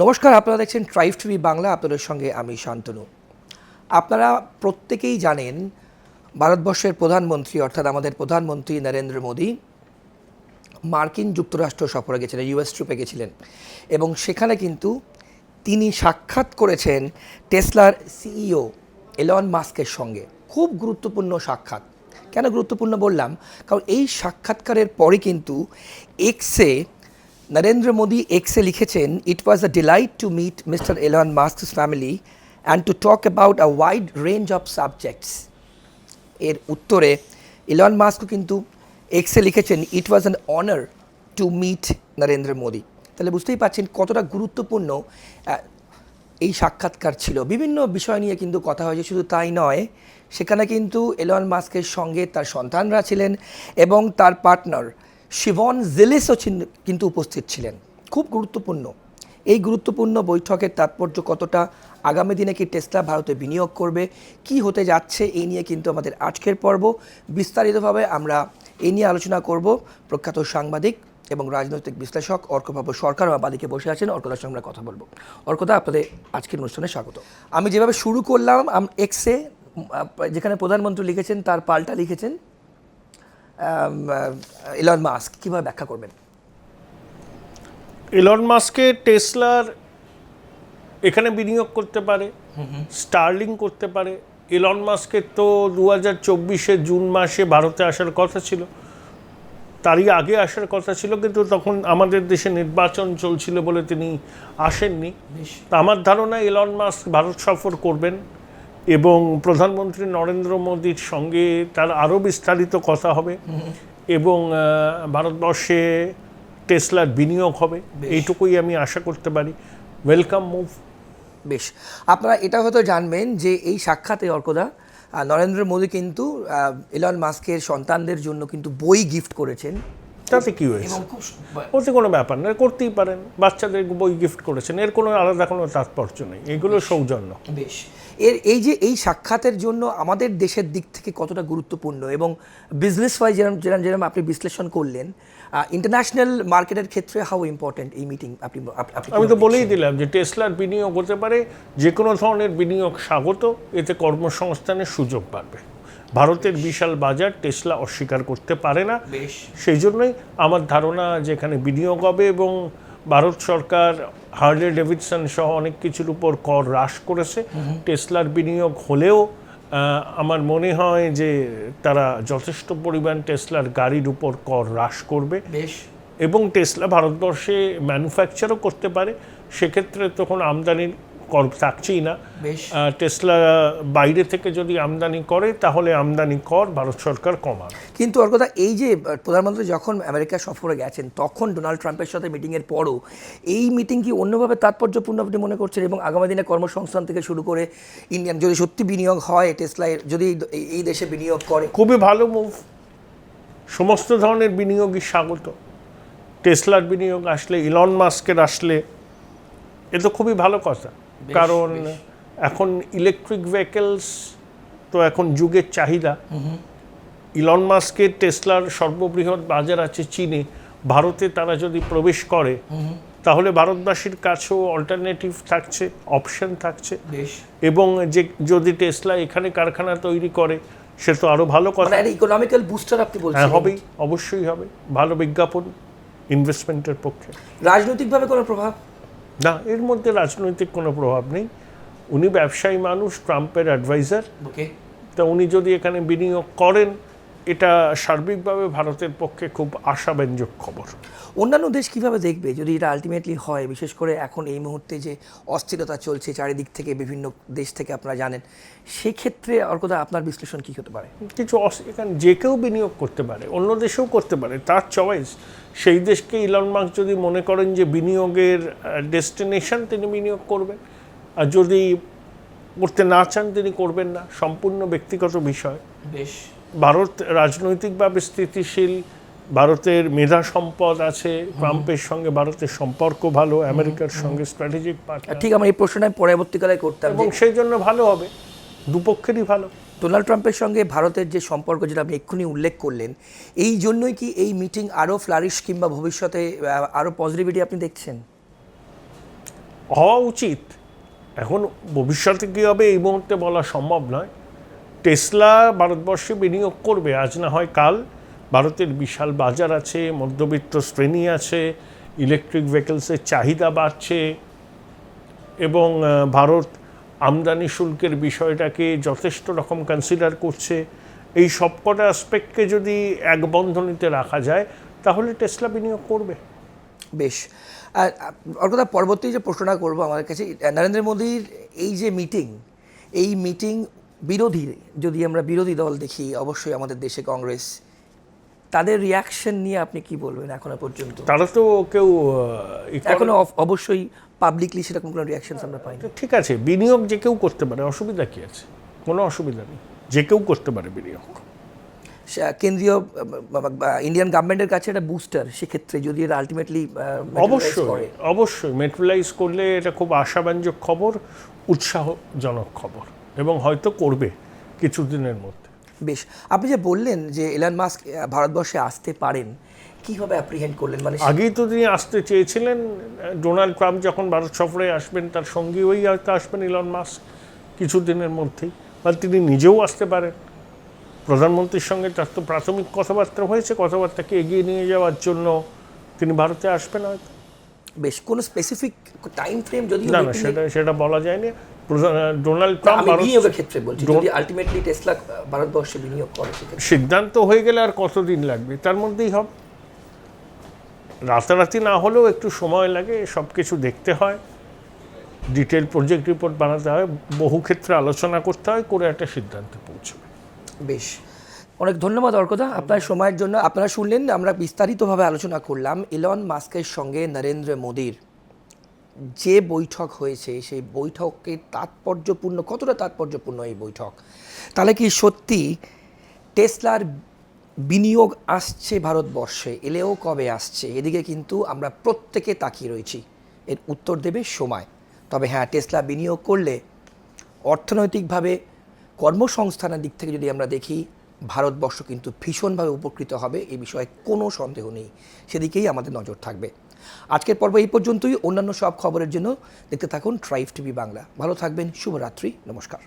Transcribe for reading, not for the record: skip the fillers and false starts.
নমস্কার, আপনারা দেখছেন ট্রাইব টিভি বাংলা। আপনাদের সঙ্গে আমি শান্তনু। আপনারা প্রত্যেকেই জানেন ভারতবর্ষের প্রধানমন্ত্রী অর্থাৎ আমাদের প্রধানমন্ত্রী নরেন্দ্র মোদী মার্কিন যুক্তরাষ্ট্র সফরে গেছিলেন, ইউএস ট্রিপে গেছিলেন এবং সেখানে কিন্তু তিনি সাক্ষাৎ করেছেন টেসলার সিইও এলন মাস্কের সঙ্গে। খুব গুরুত্বপূর্ণ সাক্ষাৎ। কেন গুরুত্বপূর্ণ বললাম? কারণ এই সাক্ষাৎকারের পরে কিন্তু এক্সে নরেন্দ্র মোদী এক্সে লিখেছেন, it was a delight to meet mister Elon Musk's family and to talk about a wide range of subjects. এর উত্তরে এলন মাস্কও কিন্তু এক্সে লিখেছেন, it was an honour to meet Narendra Modi. তাহলে বুঝতেই পারছেন কতটা গুরুত্বপূর্ণ এই সাক্ষাৎকার ছিল। বিভিন্ন বিষয় নিয়ে কিন্তু কথা হয়েছে। শুধু তাই নয়, সেখানে কিন্তু এলন মাস্কের সঙ্গে তার সন্তানরা ছিলেন এবং তার পার্টনার শিভন জেলিসও কিন্তু উপস্থিত ছিলেন। খুব গুরুত্বপূর্ণ এই গুরুত্বপূর্ণ বৈঠকের তাৎপর্য কতটা, আগামী দিনে কি টেসলা ভারতে বিনিয়োগ করবে, কি হতে যাচ্ছে, এই নিয়ে কিন্তু আমাদের আজকের পর্ব। বিস্তারিতভাবে আমরা এই নিয়ে আলোচনা করব। প্রখ্যাত সাংবাদিক এবং রাজনৈতিক বিশ্লেষক অর্কবাবু সরকার আমার বাদিকে বসে আছেন। অর্কদার সঙ্গে আমরা কথা বলবো। অর্কদা, আপনাদের আজকের অনুষ্ঠানে স্বাগত। আমি যেভাবে শুরু করলাম, এক্সে যেখানে প্রধানমন্ত্রী লিখেছেন তার পাল্টা লিখেছেন এলন মাস্ক, কীভাবে ব্যাখ্যা করবেন? এলন মাস্কে টেসলার এখানে বিনিয়োগ করতে পারে, স্টার্লিং করতে পারে। এলন মাস্কের তো 2024 জুন মাসে ভারতে আসার কথা ছিল, তারই আগে আসার কথা ছিল, কিন্তু তখন আমাদের দেশে নির্বাচন চলছিল বলে তিনি আসেননি। আমার ধারণা এলন মাস্ক ভারত সফর করবেন এবং প্রধানমন্ত্রী নরেন্দ্র মোদীর সঙ্গে তার আরও বিস্তারিত কথা হবে এবং ভারতবর্ষে টেসলার বিনিয়োগ হবে, এইটুকুই আমি আশা করতে পারি। Welcome move. বেশ, আপনারা এটা হয়তো জানবেন যে এই সাক্ষাতে অর্কদা নরেন্দ্র মোদী কিন্তু এলন মাস্কের সন্তানদের জন্য কিন্তু বই গিফট করেছেন। তাতে কি হয়েছে? ওতে কোনো ব্যাপার না, করতেই পারেন। বাচ্চাদের বই গিফট করেছেন, এর কোনো আলাদা কোনো তাৎপর্য নেই, এগুলো সৌজন্য। বেশ, এই সাক্ষাতের জন্য আমাদের দেশের দিক থেকে কতটা গুরুত্বপূর্ণ এবং বিজনেস ওয়াইজ যেরকম আপনি বিশ্লেষণ করলেন, ইন্টারন্যাশনাল মার্কেটের ক্ষেত্রে হাউ ইম্পর্টেন্ট এই মিটিং? আমি তো বলেই দিলাম যে টেসলার বিনিয়োগ হতে পারে, যে কোনো ধরনের বিনিয়োগ স্বাগত, এতে কর্মসংস্থানের সুযোগ বাড়বে। ভারতের বিশাল বাজার টেসলা অস্বীকার করতে পারে না, সেই জন্যই আমার ধারণা যে এখানে বিনিয়োগ হবে এবং ভারত সরকার হার্লে ডেভিডসন সহ অনেক কিছুর উপর কর হ্রাস করেছে। টেসলার বিনিয়োগ হলেও আমার মনে হয় যে তারা যথেষ্ট পরিমাণ টেসলার গাড়ির উপর কর হ্রাস করবে এবং টেসলা ভারতবর্ষে ম্যানুফ্যাকচারও করতে পারে, সেক্ষেত্রে তখন আমদানির কর থাকছেই না। টেসলা বাইরে থেকে যদি আমদানি করে তাহলে আমদানি কর ভারত সরকার কমায়। কিন্তু ওর কথা, এই যে প্রধানমন্ত্রী যখন আমেরিকা সফরে গেছেন তখন ডোনাল্ড ট্রাম্পের সাথে মিটিংয়ের পরও এই মিটিং কি অন্যভাবে তাৎপর্যপূর্ণ আপনি মনে করছেন? এবং আগামী দিনে কর্মসংস্থান থেকে শুরু করে ইন্ডিয়ান যদি সত্যি বিনিয়োগ হয়, টেসলায় যদি এই দেশে বিনিয়োগ করে, খুবই ভালো মুভ। সমস্ত ধরনের বিনিয়োগই স্বাগত। টেসলার বিনিয়োগ আসলে, ইলন মাস্কের আসলে, এ তো খুবই ভালো কথা। কারণ এখন ইলেকট্রিক ভেহিকেলস তো এখন যুগের চাহিদা। ইলন মাস্কের টেসলার সর্ববৃহৎ বাজার আছে চীনে, ভারতে তারা যদি প্রবেশ করে তাহলে ভারতবাসীর কাছেও অল্টারনেটিভ থাকছে, অপশন থাকছে। এবং যে যদি টেসলা এখানে কারখানা তৈরি করে সে তো আরও ভালো কথা। ইকোনমিক্যাল বুস্টার আপনি বলছেন? হ্যাঁ, হবেই, অবশ্যই হবে। ভালো বিজ্ঞাপন ইনভেস্টমেন্টের পক্ষে। রাজনৈতিকভাবে কোনো প্রভাব? না, এর মধ্যে রাজনৈতিক কোনো প্রভাব নেই। উনি ব্যবসায়ী মানুষ, ট্রাম্পের অ্যাডভাইজার। তা উনি যদি এখানে বিনিয়োগ করেন, এটা সার্বিকভাবে ভারতের পক্ষে খুব আশাব্যঞ্জক খবর। অন্যান্য দেশ কিভাবে দেখবে যদি এটা আলটিমেটলি হয়? বিশেষ করে এখন এই মুহূর্তে যে অস্থিরতা চলছে চারিদিক থেকে, বিভিন্ন দেশ থেকে আপনারা জানেন, সেক্ষেত্রে অর্কদা আপনার বিশ্লেষণ কী হতে পারে? কিছু এখানে যে কেউ বিনিয়োগ করতে পারে, অন্য দেশেও করতে পারে, তার চয়েস। সেই দেশকে ইলন মাস্ক যদি মনে করেন যে বিনিয়োগের ডেস্টিনেশন, তিনি বিনিয়োগ করবেন। আর যদি করতে না চান, তিনি করবেন না, সম্পূর্ণ ব্যক্তিগত বিষয়। বেশ, ভারত রাজনৈতিকভাবে স্থিতিশীল, ভারতের মেধা সম্পদ আছে, ট্রাম্পের সঙ্গে ভারতের সম্পর্ক ভালো, আমেরিকার সঙ্গে স্ট্র্যাটেজিক পার্টনার। ঠিক, আমার এই প্রশ্নটা পরবর্তীকালে করতাম এবং সেই জন্য ভালো হবে, দুপক্ষেরই ভালো। ডোনাল্ড ট্রাম্পের সঙ্গে ভারতের যে সম্পর্ক, যেটা আপনি এক্ষুনি উল্লেখ করলেন, এই জন্যই কি এই মিটিং আরও ফ্লারিশ কিংবা ভবিষ্যতে আরও পজিটিভিটি আপনি দেখছেন? হওয়া উচিত। এখন ভবিষ্যতে কী হবে এই মুহূর্তে বলা সম্ভব নয়। টেসলা ভারতবর্ষে বিনিয়োগ করবে, আজ না হয় কাল। ভারতের বিশাল বাজার আছে, মধ্যবিত্ত শ্রেণী আছে, ইলেকট্রিক ভেহিকলসের চাহিদা বাড়ছে এবং ভারত আমদানি শুল্কের বিষয়টাকে যথেষ্ট রকম কনসিডার করছে। এই সবকটা অ্যাসপেক্টকে যদি এক বন্ধনীতে রাখা যায় তাহলে টেসলা বিনিয়োগ করবে। বেশ, আর অর্কদা পরবর্তী যে প্রশ্নটা করবো আমাদের কাছে, নরেন্দ্র মোদীর এই যে মিটিং, এই মিটিং বিরোধী, যদি আমরা বিরোধী দল দেখি অবশ্যই আমাদের দেশে কংগ্রেস, তাদের রিয়াকশন নিয়ে আপনি কি বলবেন এখনো পর্যন্ত? তারা তো কেউ এখনো অবশ্যই পাবলিকলি সেরকম কোনো রিয়াকশন আমরা পাইনি। ঠিক আছে, বিনিয়োগ যে কেউ করতে পারে, অসুবিধা কি আছে? কোনো অসুবিধা নেই, যে কেউ করতে পারে বিনিয়োগ। কেন্দ্রীয় ইন্ডিয়ান গভর্নমেন্টের কাছে একটা বুস্টার, সেক্ষেত্রে যদি এটা আলটিমেটলি অবশ্যই মেট্রোলাইজ করলে এটা খুব আশাব্যঞ্জক খবর, উৎসাহজনক খবর, এবং হয়তো করবে কিছুদিনের মধ্যে। বেশ, আপনি যে বললেন যে এলন মাস্ক ভারতবর্ষে আসতে পারেন, কিভাবে অ্যাপ্রিহেন্ড করলেন? মানে আগেই তো তিনি আসতে চেয়েছিলেন। ডোনাল্ড ট্রাম্প যখন ভারত সফরে আসবেন তার সঙ্গী ওই হয়তো আসবেন ইলন মাস্ক কিছুদিনের মধ্যেই, বা তিনি নিজেও আসতে পারেন। প্রধানমন্ত্রীর সঙ্গে তার তো প্রাথমিক কথাবার্তা হয়েছে, কথাবার্তাকে এগিয়ে নিয়ে যাওয়ার জন্য তিনি ভারতে আসবেন হয়তো। বেশ, কোনো স্পেসিফিক টাইম ফ্রেম যদি না, সেটা বলা যায়নি। ডোনাল্ড ট্রাম্প বিনিয়োগের ক্ষেত্রে বলছি, যদি আলটিমেটলি টেসলা ভারতবর্ষে বিনিয়োগ করে, সিদ্ধান্ত হয়ে গেলে আর কতদিন লাগবে, তার মধ্যেই হবে। রাতারাতি না হলেও একটু সময় লাগে, সব কিছু দেখতে হয়, ডিটেল প্রজেক্ট রিপোর্ট বানাতে হয়, বহু ক্ষেত্রে আলোচনা করতে হয়, করে একটা সিদ্ধান্তে পৌঁছবে। বেশ, অনেক ধন্যবাদ অর্কদা আপনার সময়ের জন্য। আপনারা শুনলেন, আমরা বিস্তারিতভাবে আলোচনা করলাম ইলন মাস্কের সঙ্গে নরেন্দ্র মোদীর যে বৈঠক হয়েছে, সেই বৈঠকের তাৎপর্যপূর্ণ, কতটা তাৎপর্যপূর্ণ এই বৈঠক। তাহলে কি সত্যি টেসলার বিনিয়োগ আসছে ভারতবর্ষে, এলেও কবে আসছে, এদিকে কিন্তু আমরা প্রত্যেকে তাকিয়ে রয়েছি। এর উত্তর দেবে সময়। তবে হ্যাঁ, টেসলা বিনিয়োগ করলে অর্থনৈতিকভাবে, কর্মসংস্থানের দিক থেকে যদি আমরা দেখি, ভারতবর্ষ কিন্তু ভীষণভাবে উপকৃত হবে, এই বিষয়ে কোনো সন্দেহ নেই। সেদিকেই আমাদের নজর থাকবে। আজকের পর্ব এই পর্যন্তই। অন্যান্য সব খবরের জন্য দেখতে থাকুন ট্রাইব টিভি বাংলা। ভালো থাকবেন, শুভরাত্রি, নমস্কার।